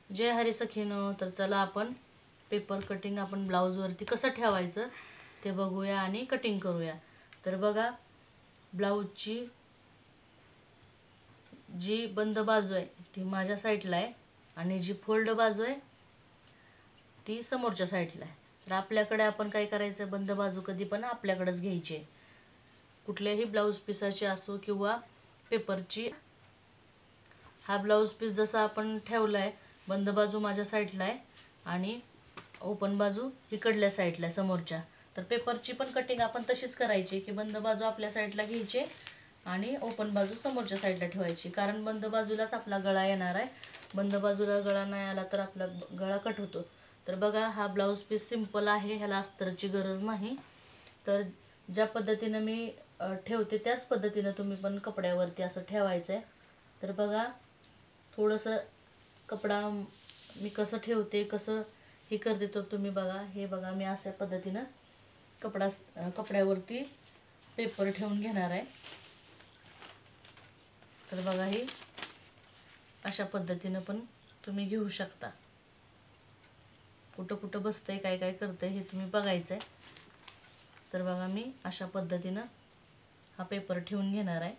जय हरी सखीनो. तर चला आपण पेपर कटिंग आपण ब्लाऊजवरती कसं ठेवायचं ते बघूया आणि कटिंग करूया. तर बघा, ब्लाऊजची जी बंद बाजू आहे ती माझ्या साईडला आहे आणि जी फोल्ड बाजू आहे ती समोरच्या साईडला आहे. तर आपल्याकडे आपण काय करायचं, बंद बाजू कधी पण आपल्याकडेच घ्यायची आहे, कुठल्याही ब्लाऊज पिसाची असो किंवा पेपरची. हा ब्लाऊज पीस जसा आपण ठेवला आहे, बंद बाजू माझ्या साईडला आहे आणि ओपन बाजू इकडल्या साईडला आहे समोरच्या. तर पेपरची पण कटिंग आपण तशीच करायची की बंद बाजू आपल्या साईडला घ्यायची आणि ओपन बाजू समोरच्या साईडला ठेवायची, कारण बंद बाजूलाच आपला गळा येणार आहे. बंद बाजूला गळा नाही आला तर आपला गळा कट होतो. तर बघा, हा ब्लाऊज पीस सिंपल आहे, ह्याला अस्तरची गरज नाही. तर ज्या पद्धतीनं मी ठेवते त्याच पद्धतीनं तुम्ही पण कपड्यावरती असं ठेवायचं आहे. तर बघा, थोडंसं कपडा मी कसं ठेवते, कसं हे करते तर तुम्ही बघा. हे बघा, मी अशा पद्धतीनं कपड्यावरती पेपर ठेवून घेणार आहे. तर बघा, हे अशा पद्धतीनं पण तुम्ही घेऊ शकता. कुठं कुठं बसतंय, काय काय करतंय हे तुम्ही बघायचं आहे. तर बघा, मी अशा पद्धतीनं हा पेपर ठेवून घेणार आहे.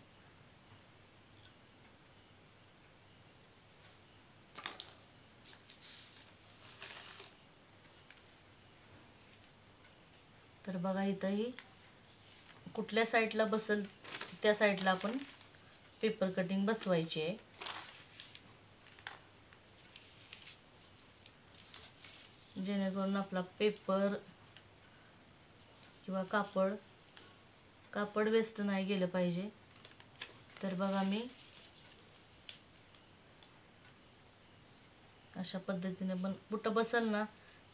तर बघा, इथंही कुठल्या साईडला बसेल त्या साईडला आपण पेपर कटिंग बसवायची आहे. जेणेकरून आपला पेपर किंवा कापड वेस्ट नाही गेलं पाहिजे. तर बघा, मी अशा पद्धतीने पण कुठं बसेल ना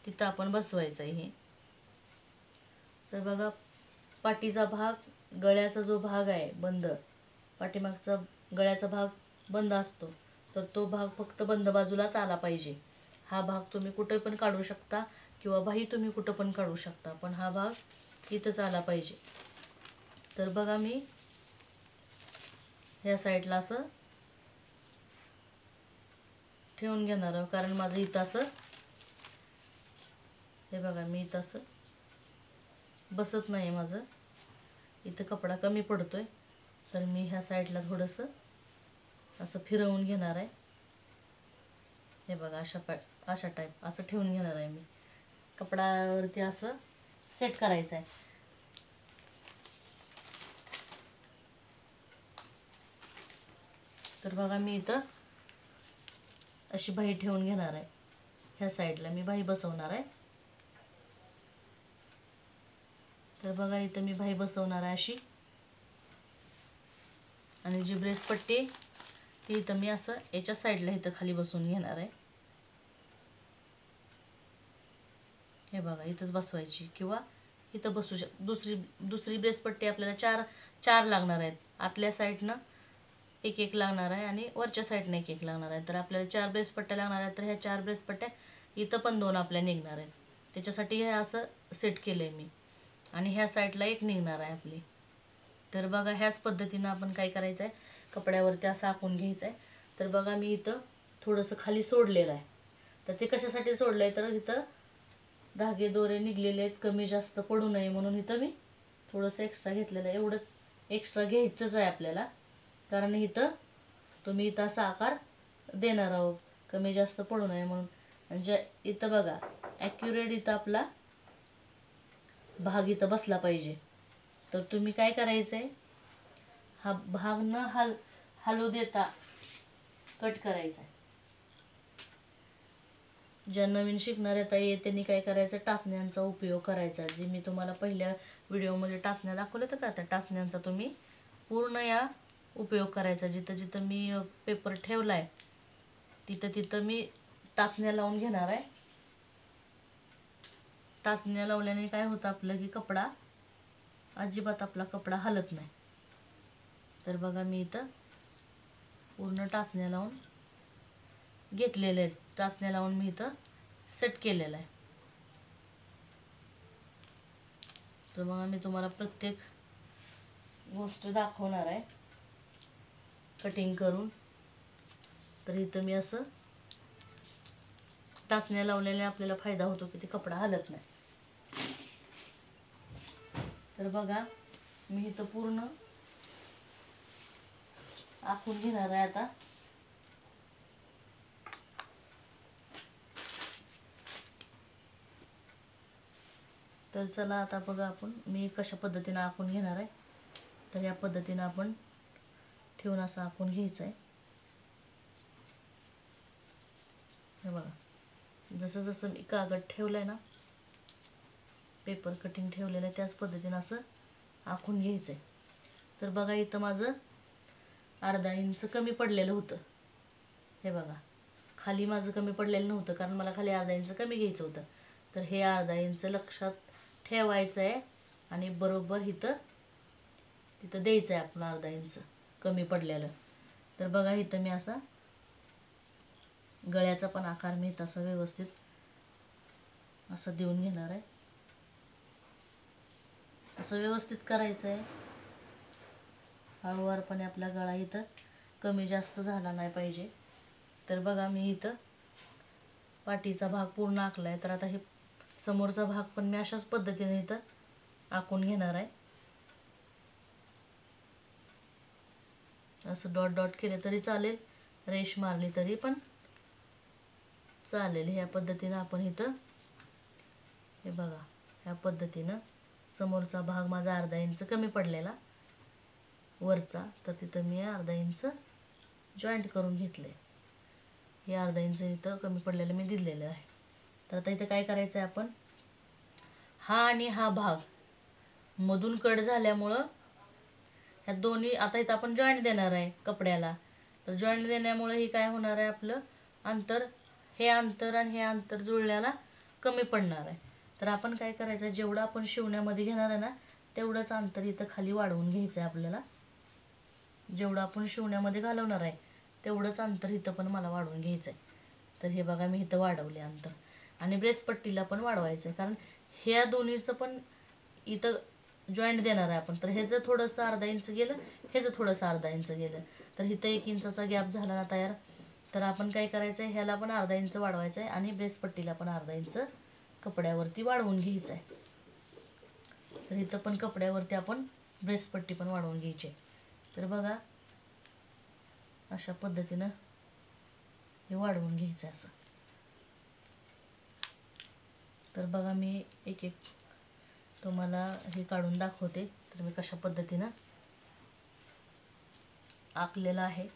तिथं आपण बसवायचं आहे हे. तर बघा, पाठीचा भाग, गळ्याचा जो भाग आहे बंद, पाठीमागचा गळ्याचा भाग बंद असतो, तर तो भाग फक्त बंद बाजूलाच आला पाहिजे. हा भाग तुम्ही कुठे पण काढू शकता किंवा बाही तुम्ही कुठं पण काढू शकता, पण हा भाग इथंच आला पाहिजे. तर बघा, मी ह्या साईडला असं ठेवून घेणार आहे, कारण माझं इथं असं, हे बघा, मी इथं असं बसत नाही, माझं इथं कपडा कमी पडतोय. तर मी ह्या साईडला थोडंसं असं फिरवून घेणार आहे. हे बघा, अशा टाईप असं ठेवून घेणार आहे मी. कपड्यावरती असं सेट करायचं आहे. तर बघा, मी इथं अशी बाही ठेवून घेणार आहे. ह्या साईडला मी बाही बसवणार आहे. तर बघा, इथं मी बाही बसवणार आहे अशी, आणि जी ब्रेसपट्टी ती इथं मी असं याच्या साईडला इथं खाली बसवून घेणार आहे. हे बघा, इथंच बसवायची किंवा इथं बसू दुसरी ब्रेसपट्टी आपल्याला चार लागणार आहेत. आतल्या साईडनं एक लागणार आहे आणि वरच्या साईडनं एक लागणार आहे. तर आपल्याला 4 ब्रेसपट्ट्या लागणार आहेत. तर ह्या 4 ब्रेसपट्ट्या इथं पण 2 आपल्या निघणार आहेत. त्याच्यासाठी हे असं सेट केलं आहे मी, आणि ह्या साईडला एक निघणार आहे आपली. तर बघा, ह्याच पद्धतीनं आपण काय करायचं आहे, कपड्यावरती असं आखून घ्यायचं आहे. तर बघा, मी इथं थोडंसं खाली सोडलेलं आहे. तर ते कशासाठी सोडलं आहे, तर इथं धागे दोरे निघलेले आहेत, कमी जास्त पडू नये म्हणून इथं मी थोडंसं एक्स्ट्रा घेतलेलं आहे. एवढंच एक्स्ट्रा घ्यायचंच आहे आपल्याला, कारण इथं तुम्ही इथं असा आकार देणार आहोत, कमी जास्त पडू नये म्हणून. म्हणजे इथं बघा, ॲक्युरेट इथं आपला भाग इथं बसला पाहिजे. तर तुम्ही काय करायचं आहे, हा भाग न हलू देता कट करायचा आहे. ज्या नवीन शिकणाऱ्या ताई आहेत त्यांनी काय करायचं, टाचण्यांचा उपयोग करायचा. जे मी तुम्हाला पहिल्या व्हिडिओमध्ये टाचण्या दाखवल्या होत्या का, त्या टाचण्यांचा तुम्ही पूर्ण या उपयोग करायचा. जिथं जिथं मी पेपर ठेवला आहे तिथं मी टाचण्या लावून घेणार आहे. टाचण्या लावल्याने काय होतं आपलं की कपडा अजिबात आपला कपडा हलत नाही. तर बघा, मी इथं पूर्ण टाचण्या लावून घेतलेले आहेत. टाचण्या लावून मी इथं सेट केलेलं आहे. तर मग मी तुम्हाला प्रत्येक गोष्ट दाखवणार आहे कटिंग करून. तर इथं मी असं टाचण्या लावल्याने आपल्याला फायदा होतो की ते कपडा हलत नाही. तर बघा मी इथं पूर्ण आखून घेणार आहे आता. तर चला आता बघा आपण मी कशा पद्धतीने आखून घेणार आहे. तर या पद्धतीने आपण ठेवून असं आखून घ्यायचं आहे. हे बघा जसं जसं मी कागद ठेवलं आहे ना, पेपर कटिंग ठेवलेलं आहे त्याच पद्धतीने असं आखून घ्यायचं आहे. तर बघा इथं माझं अर्धा इंच कमी पडलेलं होतं. हे बघा खाली माझं कमी पडलेलं नव्हतं कारण मला खाली अर्धा इंच कमी घ्यायचं होतं. तर हे अर्धा इंच लक्षात ठेवायचं आहे आणि बरोबर तिथं द्यायचं आहे आपण अर्धा इंच कमी पडलेलं. तर बघा इथं मी असा गळ्याचा पण आकार मी तसा व्यवस्थित असं देऊन घेणार आहे. असं व्यवस्थित करायचं आहे. हळूवारपणे आपला गळा इथं कमी जास्त झाला नाही पाहिजे. तर बघा मी इथं पाठीचा भाग पूर्ण आखला आहे. तर आता हे समोरचा भाग पण मी अशाच पद्धतीने इथं आखून घेणार आहे. असं डॉट डॉट केले तरी चालेल, रेष मारली तरी पण चालेल. ह्या पद्धतीनं आपण इथं हे बघा ह्या पद्धतीनं समोरचा भाग माझा अर्धा इंच कमी पडलेला वरचा, तर तिथं मी अर्धा इंच जॉईंट करून घेतले. हे अर्धा इंच इथं कमी पडलेलं मी दिलेलं आहे. तर आता इथं काय करायचं आहे आपण, हा आणि हा भाग मधून कट झाल्यामुळं ह्या दोन्ही आता इथं आपण जॉईंट देणार आहे कपड्याला. तर जॉईंट देण्यामुळे ही काय होणार आहे, आपलं अंतर, हे अंतर आणि हे अंतर जुळल्याला कमी पडणार आहे. तर आपण काय करायचं, जेवढं आपण शिवण्यामध्ये घेणार आहे ना तेवढंच अंतर इथं खाली वाढवून घ्यायचं आहे आपल्याला. जेवढं आपण शिवण्यामध्ये घालवणार आहे तेवढंच अंतर इथं पण मला वाढवून घ्यायचं आहे. तर हे बघा मी इथं वाढवले अंतर. आणि ब्रेसपट्टीला पण वाढवायचं आहे कारण ह्या दोन्हीचं पण इथं जॉईंट देणार आहे आपण. तर ह्याचं थोडंसं अर्धा इंच गेलं, ह्याचं थोडंसं अर्धा इंच गेलं, तर इथं 1 इंचाचा गॅप झाला ना तयार. तर आपण काय करायचं आहे, ह्याला पण अर्धा इंच वाढवायचं आहे आणि ब्रेसपट्टीला पण अर्धा इंच कपड्यावरती वाढवून घ्यायचं आहे. तर इथं पण कपड्यावरती आपण ब्रेसपट्टी पण वाढवून घ्यायची. तर बघा अशा पद्धतीनं हे वाढवून घ्यायचं असं. तर बघा मी एक एक तुम्हाला हे काढून दाखवते. तर मी कशा पद्धतीनं आखलेलं आहे.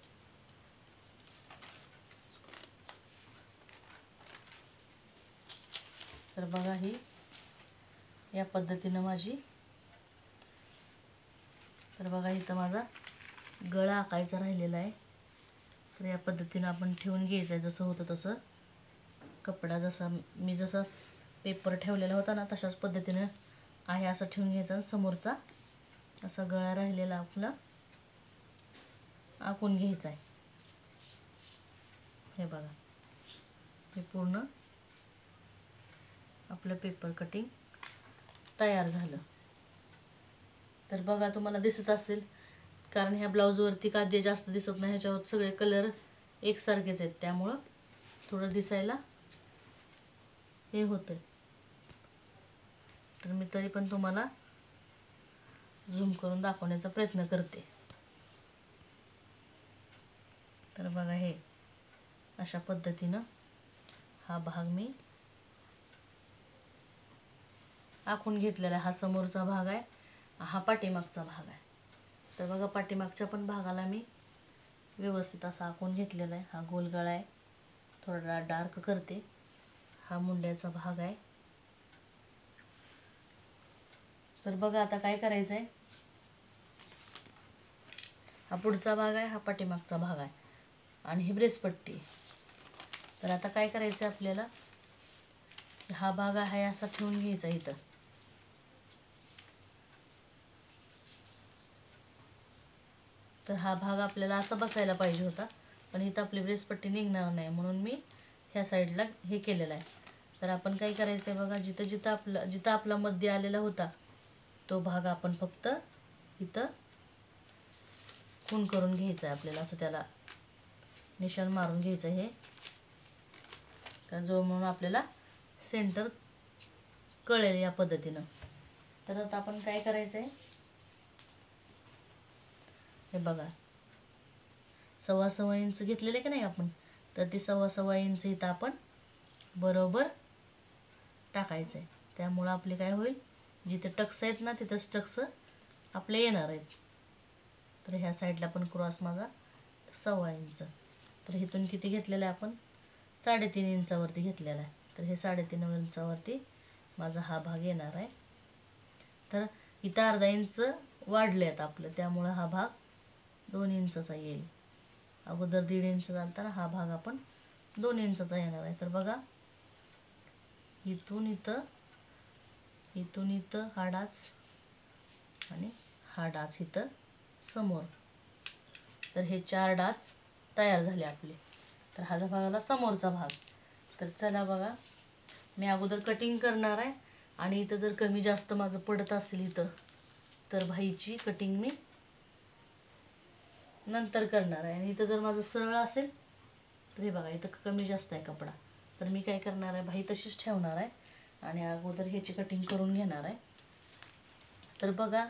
तर बघा ही या पद्धतीनं माझी. तर बघा इथं माझा गळा आखायचा राहिलेला आहे. तर या पद्धतीनं आपण ठेवून घ्यायचं आहे, जसं होतं तसं कपडा, जसा मी जसं पेपर ठेवलेला होता ना तशाच पद्धतीनं आहे असं ठेवून घ्यायचं. समोरचा असा गळा राहिलेला आपला आखून घ्यायचा आहे. हे बघा हे पूर्ण आपलं पेपर कटिंग तयार झालं. तर बघा तुम्हाला दिसत असेल कारण ह्या ब्लाऊजवरती काध्ये जास्त दिसत नाही, ह्याच्यावर सगळे कलर एकसारखेच आहेत त्यामुळं थोडं दिसायला हे होतं. तर मी तरी पण तुम्हाला झूम करून दाखवण्याचा प्रयत्न करते. तर बघा हे अशा पद्धतीनं हा भाग मी आखून घेतलेला आहे. हा समोरचा भाग आहे, हा पाठीमागचा भाग आहे. तर बघा पाठीमागच्या पण भागाला मी व्यवस्थित असा आखून घेतलेला आहे. हा गोल गळा आहे, थोडा डार्क करते. हा मुंड्याचा भाग आहे. तर बघा आता काय करायचं आहे, हा पुढचा भाग आहे, हा पाठीमागचा भाग आहे आणि ही ब्रेसपट्टी. तर आता काय करायचं आहे आपल्याला, हा भाग आहे असा ठेवून घ्यायचा इथं. तर हा भाग आपल्याला असा बसायला पाहिजे होता, पण इथं आपली ब्रेसपट्टी निघणार नाही म्हणून मी ह्या साईडला हे केलेलं आहे. तर आपण काय करायचं आहे बघा, जिथं आपला मध्य आलेला होता तो भाग आपण फक्त इथं खून करून घ्यायचा आहे आपल्याला, असं त्याला निशाण मारून घ्यायचं. हे का जो म्हणून आपल्याला सेंटर कळेल या पद्धतीनं. तर आता आपण काय करायचं आहे, हे बघा 1.25 इंच घेतलेलं आहे की नाही आपण, तर ते 1.25 इंच इथं आपण बरोबर टाकायचं आहे. त्यामुळं आपले काय होईल, जिथे टक्स आहेत ना तिथंच टक्स आपले येणार आहेत. तर ह्या साईडला पण क्रॉस माझा 1.25 इंच. तर इथून किती घेतलेलं आहे आपण, 3.5 इंचावरती घेतलेला आहे. तर हे 3.5 इंचावरती माझा हा भाग येणार आहे. तर इथं अर्धा इंच वाढले आहेत आपलं, त्यामुळं हा भाग 2 इंचचा येईल. अगोदर 1.5 इंच झालता ना, हा भाग आपण 2 इंचचा येणार आहे. तर बघा इथून इथं हा डाच आणि हा डाच इथं समोर. तर हे 4 डाच तयार झाले आपले. तर हा भागाला समोरचा भाग. तर चला बघा, मी अगोदर कटिंग करणार आहे आणि इथं जर कमी जास्त माझं पडत असेल इथं, तर भाईची कटिंग मी नंतर करणार आहे. आणि इथं जर माझं सरळ असेल तर हे बघा इथं कमी जास्त आहे कपडा, तर मी काय करणार आहे, भाई तशीच ठेवणार आहे आणि अगोदर ह्याची कटिंग करून घेणार आहे. तर बघा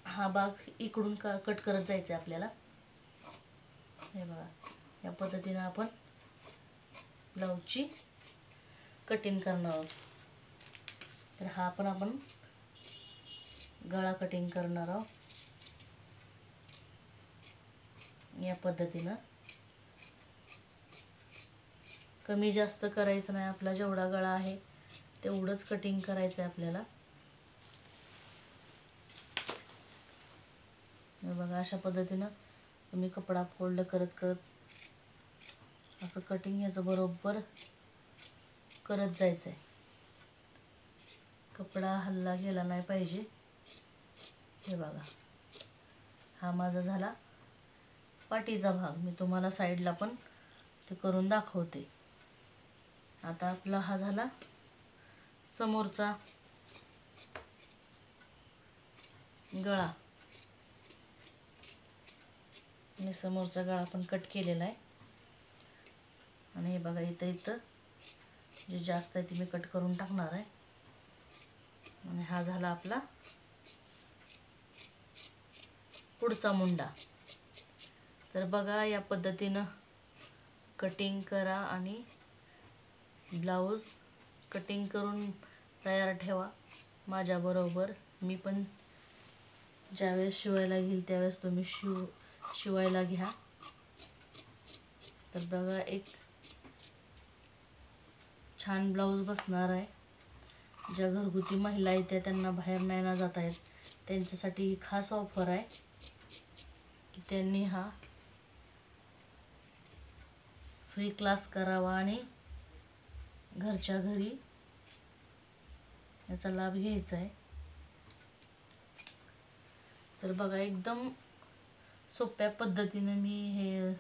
हा भाग इकडून कट करत जायचं आहे आपल्याला. हे बघा या पद्धतीनं आपण ब्लाऊजची कटिंग करणार आहोत. तर हा पण आपण गळा कटिंग करणार आहोत या पद्धतीनं. कमी जास्त करायचं नाही, आपला जेवढा गळा आहे तेवढंच कटिंग करायचं आहे आपल्याला. बघा अशा पद्धतीनं तुम्ही कपडा फोल्ड करत करत असं कटिंग याचं बरोबर करत जायचं आहे. कपडा हल्ला गेला नाही पाहिजे. हे बघा हा माझा झाला पाठीचा भाग. मी तुम्हाला साईडला पण ते करून दाखवते. आता आपला हा झाला समोरचा गळा. मी समोरचा गळा पण कट केलेला आहे आणि हे बघा इथं जे जास्त आहे ते मी कट करून टाकणार आहे. आणि हा झाला आपला पुढचा मुंडा. तर बघा या पद्धतीनं कटिंग करा आणि ब्लाऊज कटिंग करून तयार ठेवा माझ्याबरोबर. मी पण ज्यावेळेस शिवायला घेईल त्यावेळेस तुम्ही शिवायला घ्या. तर बघा एक छान ब्लाऊज बसणार आहे. ज्या घरगुती महिला आहेत त्यांना बाहेर नाही ना जाता येत, त्यांच्यासाठी ही खास ऑफर आहे की त्यांनी हा फ्री क्लास करावा आणि घरच्या घरी याचा लाभ घ्यायचा आहे. तर बघा एकदम सोप्या पद्धतीने मी हे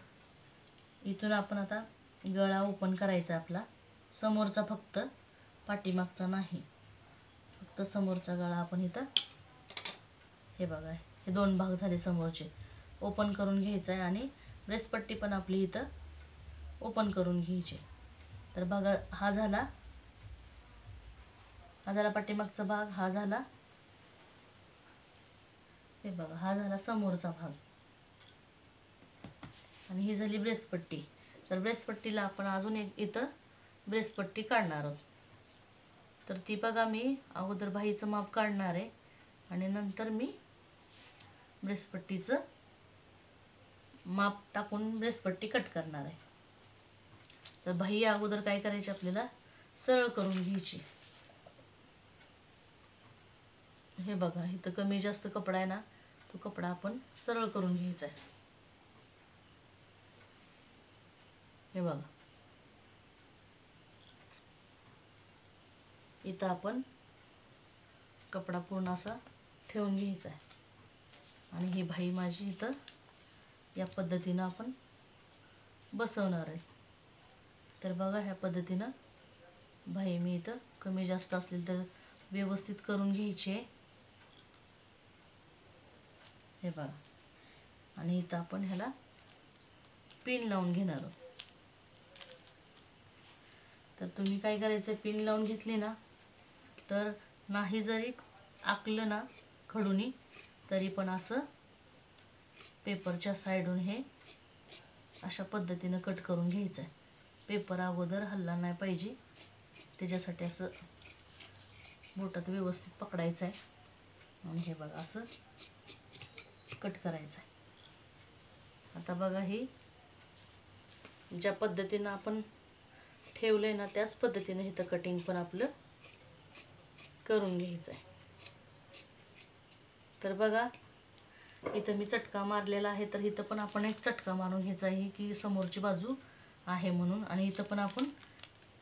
इथून आपण आता गळा ओपन करायचा आपला समोरचा, फक्त पाठीमागचा नाही, फक्त समोरचा गळा आपण इथं हे बघा हे 2 भाग झाले समोरचे ओपन करून घ्यायचा आहे आणि ब्रेसपट्टी पण आपली इथं ओपन करून घ्यायची. तर बघा हा झाला पाठीमागचा भाग. हा झाला हे बघा हा झाला समोरचा भाग आणि ही झाली ब्रेसपट्टी. तर ब्रेसपट्टीला आपण अजून एक इथं ब्रेसपट्टी काढणार आहोत. तर ती बघा मी अगोदर बाहीचं माप काढणार आहे आणि नंतर मी ब्रेसपट्टीचं माप टाकून ब्रेसपट्टी कट करणार आहे. तर बाही अगोदर काय करायची आपल्याला सरळ करून घ्यायची. हे बघा इथं कमी जास्त कपडा आहे ना, तो कपडा आपण सरळ करून घ्यायचा आहे. हे बघा इथं आपण कपडा पूर्ण असा ठेवून घ्यायचा आहे आणि ही बाही माझी इथं या पद्धतीनं आपण बसवणार आहे. तर बघा ह्या पद्धतीनं बाही मी इथं कमी जास्त असलेली तर व्यवस्थित करून घ्यायची आहे. हे बघा आणि इथं आपण ह्याला पिन लावून घेणार आहोत. तर तुम्ही काय करायचं, पिन लावून घेतली ना तर नाही जरी आखलं ना खडूनी तरी पण असं पेपरच्या साईडून हे अशा पद्धतीनं कट करून घ्यायचं आहे. पेपर अगोदर हलला नाही पाहिजे, त्याच्यासाठी असं बोटात व्यवस्थित पकडायचं आहे आणि हे बघा असं कट करायचं आहे. आता बघा हे ज्या पद्धतीनं आपण ठेवलंय ना त्याच पद्धतीनं इथं कटिंग पण आपलं करून घ्यायचं आहे. तर बघा इथं मी चटका मारलेला आहे, तर इथं पण आपण एक चटका मारून घ्यायचा आहे की समोरची बाजू आहे म्हणून, आणि इथं पण आपण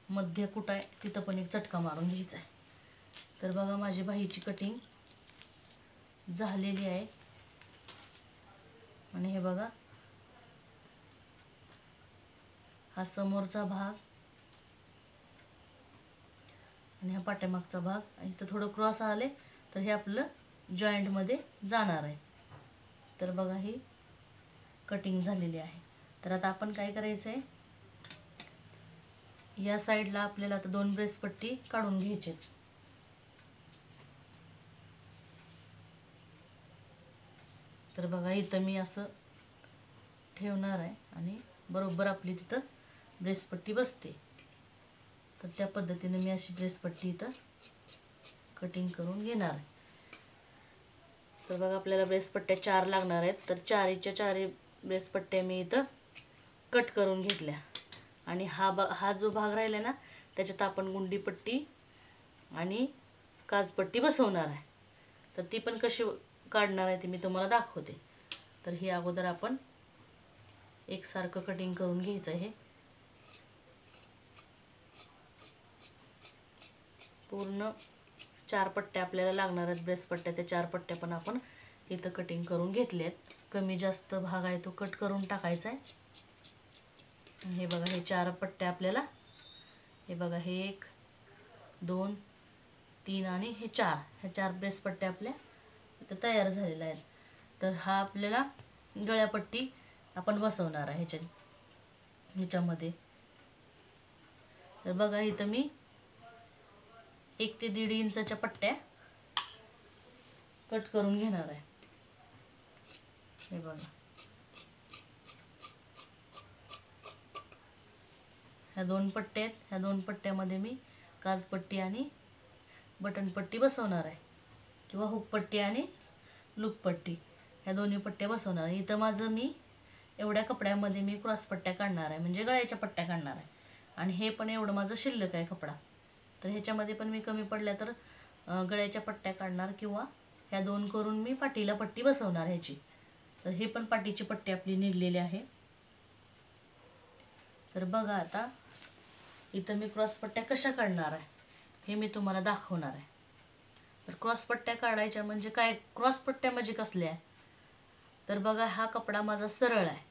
मध्य कुठं आहे तिथं पण एक चटका मारून घ्यायचा आहे. तर बघा माझी बाहीची कटिंग झालेली आहे आणि हे बघा हा समोरचा भाग आणि हा पाठीमागचा भाग, आणि इथं थोडं क्रॉस आले तर हे आपलं जॉईंटमध्ये जाणार आहे. तर बघा ही कटिंग झालेली आहे. तर आता आपण काय करायचं आहे, या साईडला आपल्याला आता 2 ब्रेस पट्टी काढून घ्यायची. तर बघा इथं मी असं ठेवणार आहे आणि बरोबर आपली तिथं ब्रेसपट्टी बसते. तर त्या पद्धतीने मी अशी ब्रेसपट्टी इथं कटिंग करून घेणार आहे. तर बघा आपल्याला ब्रेसपट्ट्या 4 लागणार आहेत, तर 4च्या 4 ब्रेसपट्ट्या मी इथं कट करून घेतल्या. आणि हा जो भाग राहिला ना त्याच्यात आपण गुंडीपट्टी आणि काजपट्टी बसवणार आहे. तर ती पण कशी काढणार आहे ते मी तुम्हाला दाखवते. तर ही अगोदर आपण एकसारखं कटिंग करून घ्यायचं आहे. पूर्ण 4 पट्ट्या आपल्याला लागणार आहेत ब्रेसपट्ट्या, त्या 4 पट्ट्या पण आपण इथं कटिंग करून घेतल्यात. कमी जास्त भाग आहे तो कट करून टाकायचा आहे. हे बघा हे 4 पट्ट्या आपल्याला, हे बघा हे 1 2 3 आणि हे 4, ह्या 4 ब्रेसपट्ट्या आपल्या इथं तयार झालेल्या आहेत. तर हा आपल्याला गळ्यापट्टी आपण बसवणार आहे ह्याच्यामध्ये. तर बघा इथं मी 1 ते 1.5 इंचाच्या पट्ट्या कट करून घेणार आहे. हे बघा ह्या 2 पट्ट्या आहेत, ह्या 2 पट्ट्यामध्ये मी काजपट्टी आणि बटनपट्टी बसवणार आहे, किंवा हुकपट्टी आणि लूपपट्टी ह्या दोन्ही पट्ट्या बसवणार आहे. इथं माझं मी एवढ्या कपड्यामध्ये मी क्रॉस पट्ट्या काढणार आहे, म्हणजे गळ्याच्या पट्ट्या काढणार आहे. आणि हे पण एवढं माझं शिल्लक आहे कपडा. तर ह्याच्यामध्ये पण मी कमी पडल्या तर गळ्याच्या पट्ट्या काढणार, किंवा ह्या 2 करून मी पाठीला पट्टी बसवणार ह्याची. तर हे पण पाठीची पट्टी आपली निघलेली आहे. तर बघा आता इथं मी क्रॉस पट्ट्या कशा काढणार आहे हे मी तुम्हाला दाखवणार आहे. तर क्रॉस पट्ट्या काढायच्या म्हणजे काय, क्रॉस पट्ट्या म्हणजे कसल्या आहे, तर बघा हा कपडा माझा सरळ आहे,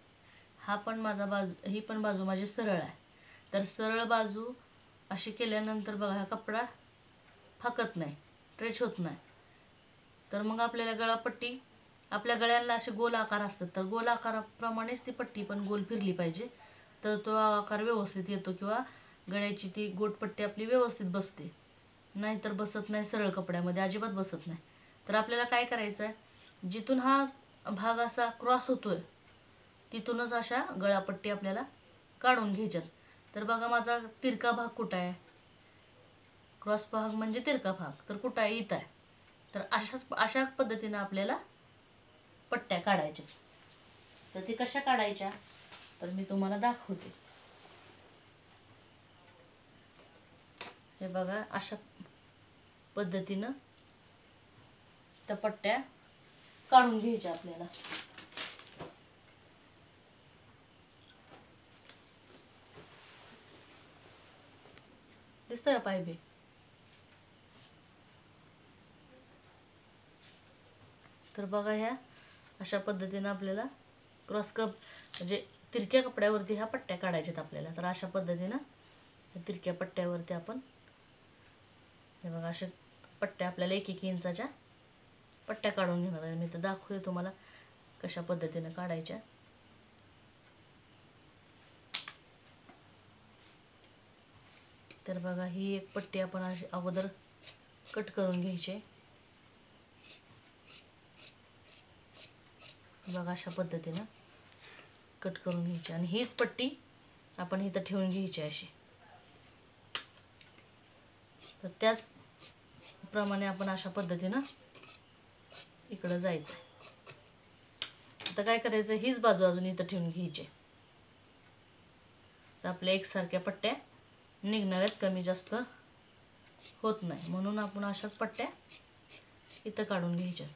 हा पण माझा ही पण बाजू माझी सरळ आहे. तर सरळ बाजू अशी केल्यानंतर बघा हा कपडा फाकत नाही, स्ट्रेच होत नाही. तर मग आपल्याला गळापट्टी, आपल्या गळ्याला असे गोल आकार असतात, तर गोल आकाराप्रमाणेच ती पट्टी पण गोल फिरली पाहिजे, तर तो आकार व्यवस्थित येतो, किंवा गळ्याची ती गोटपट्टी आपली व्यवस्थित बसते. नाहीतर बसत नाही, सरळ कपड्यामध्ये अजिबात बसत नाही. तर आपल्याला काय करायचं आहे, जिथून हा भाग असा क्रॉस होतोय तिथूनच अशा गळापट्टी आपल्याला काढून घ्यायच्यात. तर बघा माझा तिरका भाग कुठं आहे, क्रॉस भाग म्हणजे तिरका भाग, तर कुठं आहे, इथं आहे. तर अशा पद्धतीनं आपल्याला पट्ट्या काढायच्या. तर ते कशा काढायच्या तर मी तुम्हाला दाखवते. हे बघा अशा पद्धतीनं त्या पट्ट्या काढून घ्यायच्या आपल्याला. दिसतंय पायबे. तर बघा ह्या अशा पद्धतीनं आपल्याला क्रॉस म्हणजे तिरक्या कपड्यावरती ह्या पट्ट्या काढायच्यात आपल्याला. तर अशा पद्धतीनं ह्या तिरक्या पट्ट्यावरती आपण हे बघा अशा पट्ट्या आपल्याला 1-1 इंचाच्या पट्ट्या काढून घेणार आहे. मी तर दाखवते तुम्हाला कशा पद्धतीनं काढायच्या. तर बघा ही एक पट्टी आपण अशी अगोदर कट करून घ्यायची आहे. बघा अशा पद्धतीनं कट करून घ्यायची आणि हीच पट्टी आपण इथं ठेवून घ्यायची अशी. तर त्याचप्रमाणे आपण अशा पद्धतीनं इकडं जायचं. आता काय करायचं, हीच बाजू अजून इथं ठेवून घ्यायची. तर आपल्या एकसारख्या पट्ट्या निघणार आहेत, कमी जास्त होत नाही, म्हणून आपण अशाच पट्ट्या इथं काढून घ्यायच्या.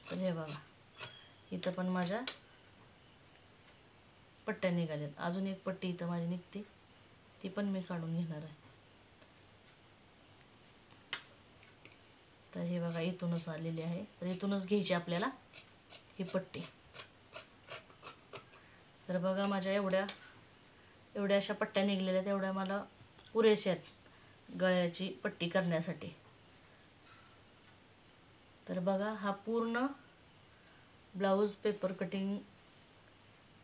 तर हे बघा इथं पण माझ्या पट्ट्या निघाल्यात. अजून एक पट्टी इथं माझी निघते, ती पण मी काढून घेणार आहे. तर हे बघा इथूनच आलेली आहे, तर इथूनच घ्यायची आपल्याला ही पट्टी. तर बघा माझ्या एवढ्या अशा पट्ट्या निघलेल्या, तेवढ्या मला पुरेशा आहेत गळ्याची पट्टी करण्यासाठी. तर बघा हा पूर्ण ब्लाऊज पेपर कटिंग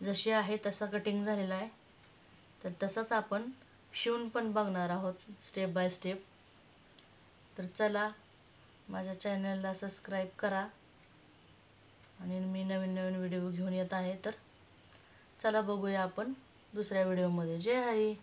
जशी आहे तसा कटिंग झालेला आहे. तर तसंच आपण शिवून पण बघणार आहोत स्टेप बाय स्टेप. तर चला माझ्या चॅनलला सबस्क्राईब करा आणि मी नवीन व्हिडिओ घेऊन येत आहे. तर चला बघूया आपण दुसऱ्या व्हिडिओमध्ये. जय हरी.